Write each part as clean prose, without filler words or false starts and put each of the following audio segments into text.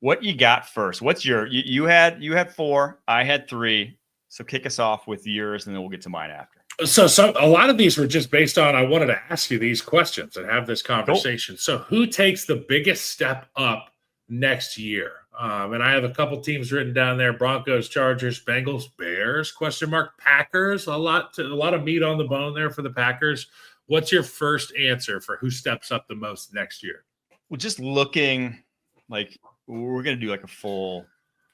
What you got first? What's you had 4, I had 3. So kick us off with yours, and then we'll get to mine after. So a lot of these were just based on I wanted to ask you these questions and have this conversation. Cool. So who takes the biggest step up next year? And I have a couple teams written down there: Broncos, Chargers, Bengals, Bears, ? Packers. A lot of meat on the bone there for the Packers. What's your first answer for who steps up the most next year? Well, just looking like we're going to do like a full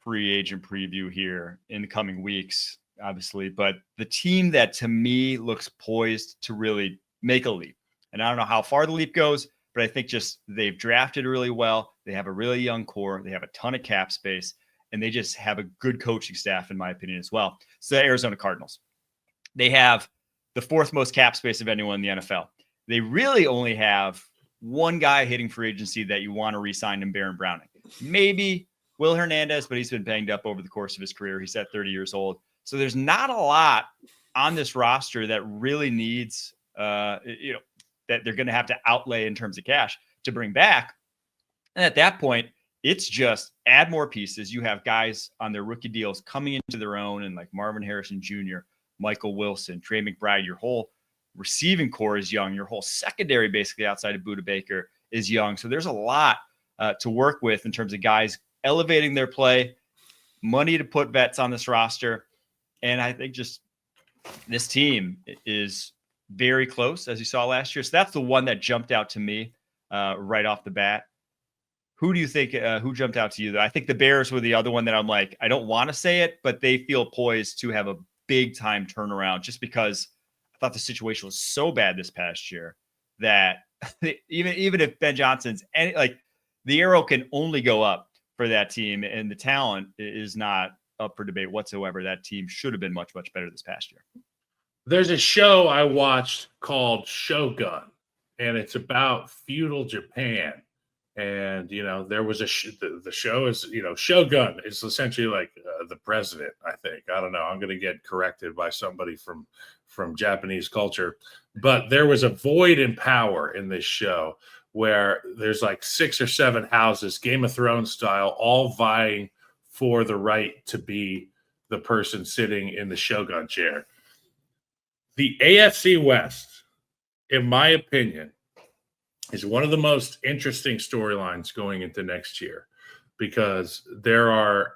free agent preview here in the coming weeks, obviously, but the team that to me looks poised to really make a leap, and I don't know how far the leap goes, but I think just they've drafted really well. They have a really young core. They have a ton of cap space, and they just have a good coaching staff, in my opinion, as well. So the Arizona Cardinals, they have the 4th most cap space of anyone in the NFL. They really only have one guy hitting free agency that you want to re-sign in Baron Browning. Maybe Will Hernandez, but he's been banged up over the course of his career. He's at 30 years old. So there's not a lot on this roster that really needs, that they're going to have to outlay in terms of cash to bring back. And at that point, it's just add more pieces. You have guys on their rookie deals coming into their own, and like Marvin Harrison Jr., Michael Wilson, Trey McBride. Your whole receiving core is young. Your whole secondary, basically outside of Budda Baker, is young. So there's a lot to work with in terms of guys elevating their play, money to put vets on this roster. And I think just this team is very close, as you saw last year. So that's the one that jumped out to me right off the bat. Who do you think, who jumped out to you, though? I think the Bears were the other one that I'm like, I don't want to say it, but they feel poised to have a big time turnaround, just because I thought the situation was so bad this past year that even if Ben Johnson's the arrow can only go up for that team, and the talent is not up for debate whatsoever. That team should have been much, much better this past year. There's a show I watched called Shogun, and it's about feudal Japan. And, there was the show is, Shogun is essentially like the president, I think. I don't know. I'm going to get corrected by somebody from Japanese culture. But there was a void in power in this show where there's like 6 or 7 houses, Game of Thrones style, all vying for the right to be the person sitting in the Shogun chair. The AFC West, in my opinion, is one of the most interesting storylines going into next year, because there are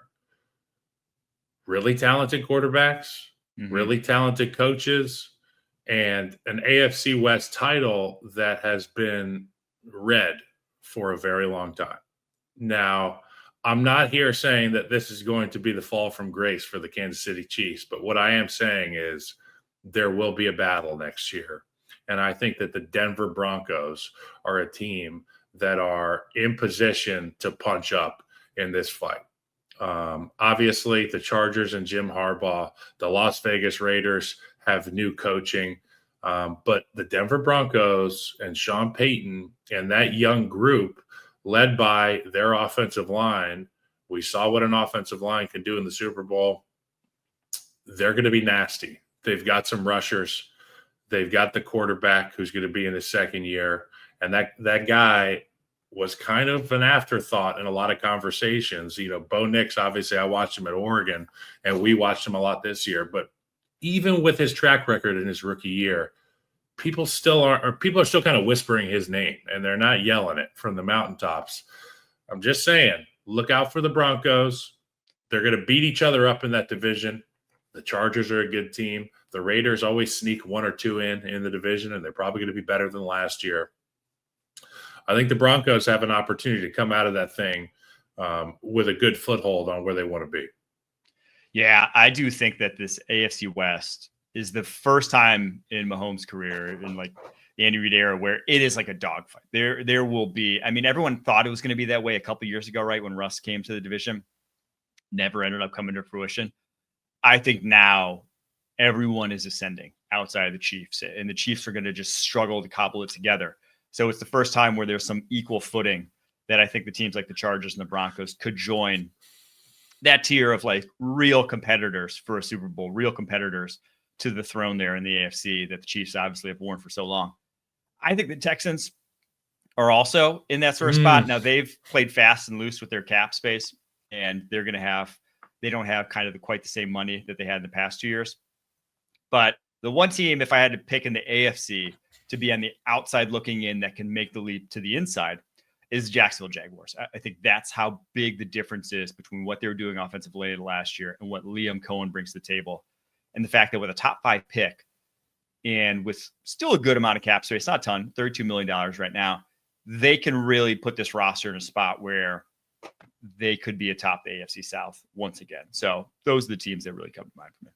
really talented quarterbacks, really talented coaches, and an AFC West title that has been red for a very long time. Now, I'm not here saying that this is going to be the fall from grace for the Kansas City Chiefs, but what I am saying is there will be a battle next year. And I think that the Denver Broncos are a team that are in position to punch up in this fight. Obviously, the Chargers and Jim Harbaugh, the Las Vegas Raiders have new coaching. But the Denver Broncos and Sean Payton and that young group led by their offensive line, we saw what an offensive line can do in the Super Bowl. They're going to be nasty. They've got some rushers. They've got the quarterback who's going to be in his second year. And that guy was kind of an afterthought in a lot of conversations. Bo Nix, obviously, I watched him at Oregon, and we watched him a lot this year. But even with his track record in his rookie year, people are still kind of whispering his name, and they're not yelling it from the mountaintops. I'm just saying, look out for the Broncos. They're going to beat each other up in that division. The Chargers are a good team. The Raiders always sneak 1 or 2 in the division, and they're probably going to be better than last year. I think the Broncos have an opportunity to come out of that thing with a good foothold on where they want to be. Yeah, I do think that this AFC West is the first time in Mahomes' career, in like the Andy Reid era, where it is like a dogfight. There will be. I mean, everyone thought it was going to be that way a couple of years ago, right? When Russ came to the division, never ended up coming to fruition. I think now everyone is ascending outside of the Chiefs, and the Chiefs are going to just struggle to cobble it together. So it's the first time where there's some equal footing that I think the teams like the Chargers and the Broncos could join that tier of like real competitors for a Super Bowl, real competitors to the throne there in the AFC that the Chiefs obviously have worn for so long. I think the Texans, are also in that sort of spot. Now they've played fast and loose with their cap space, and they don't have kind of quite the same money that they had in the past 2 years. But the one team, if I had to pick in the AFC to be on the outside looking in that can make the leap to the inside, is Jacksonville Jaguars. I think that's how big the difference is between what they were doing offensively last year and what Liam Cohen brings to the table. And the fact that with a top 5 pick and with still a good amount of cap space, not a ton, $32 million right now, they can really put this roster in a spot where they could be atop the AFC South once again. So those are the teams that really come to mind for me.